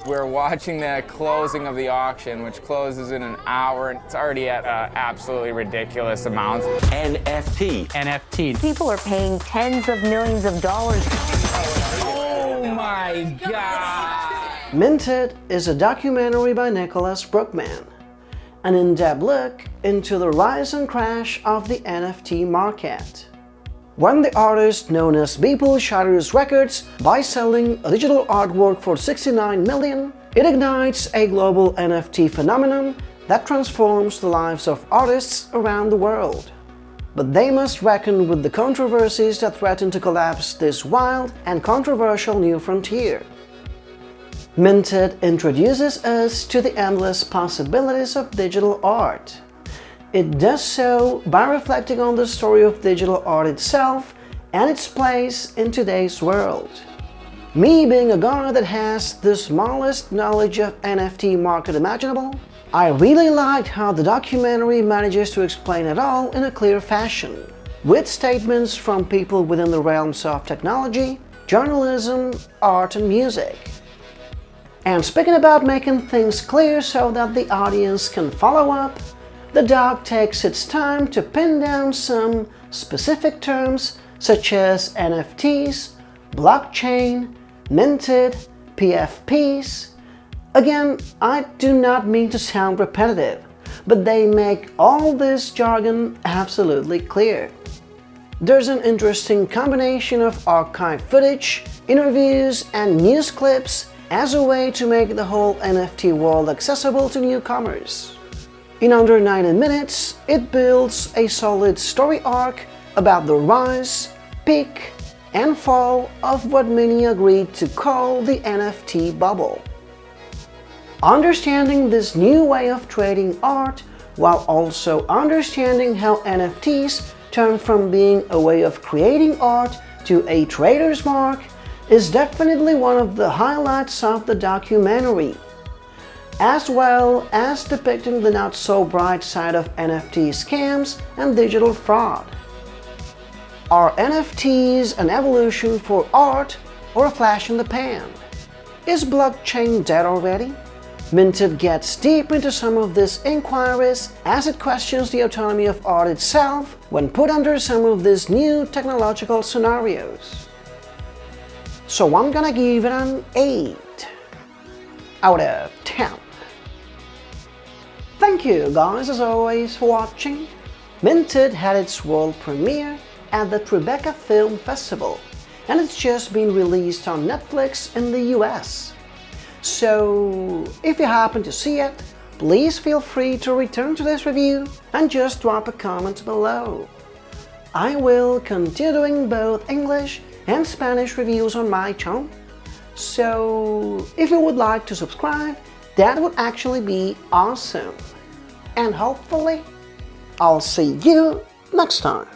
We're watching the closing of the auction, which closes in an hour, and it's already at absolutely ridiculous amounts. NFT. People are paying tens of millions of dollars. Oh my God! Minted is a documentary by Nicholas Bruckman, an in-depth look into the rise and crash of the NFT market. When the artist known as Beeple shatters records by selling a digital artwork for $69 million, it ignites a global NFT phenomenon that transforms the lives of artists around the world. But they must reckon with the controversies that threaten to collapse this wild and controversial new frontier. Minted introduces us to the endless possibilities of digital art. It does so by reflecting on the story of digital art itself and its place in today's world. Me being a guy that has the smallest knowledge of NFT market imaginable, I really liked how the documentary manages to explain it all in a clear fashion, with statements from people within the realms of technology, journalism, art and music. And speaking about making things clear so that the audience can follow up, the doc takes its time to pin down some specific terms such as NFTs, blockchain, minted, PFPs. Again, I do not mean to sound repetitive, but they make all this jargon absolutely clear. There's an interesting combination of archive footage, interviews, and news clips as a way to make the whole NFT world accessible to newcomers. In under 90 minutes, it builds a solid story arc about the rise, peak, and fall of what many agreed to call the NFT bubble. Understanding this new way of trading art, while also understanding how NFTs turn from being a way of creating art to a trader's mark, is definitely one of the highlights of the documentary, as well as depicting the not-so-bright side of NFT scams and digital fraud. Are NFTs an evolution for art or a flash in the pan? Is blockchain dead already? Minted gets deep into some of these inquiries as it questions the autonomy of art itself when put under some of these new technological scenarios. So I'm gonna give it an 8 out of 10. Thank you guys as always for watching. Minted had its world premiere at the Tribeca Film Festival, and it's just been released on Netflix in the US. So if you happen to see it, please feel free to return to this review and just drop a comment below. I will continue doing both English and Spanish reviews on my channel, so if you would like to subscribe, that would actually be awesome. And hopefully, I'll see you next time.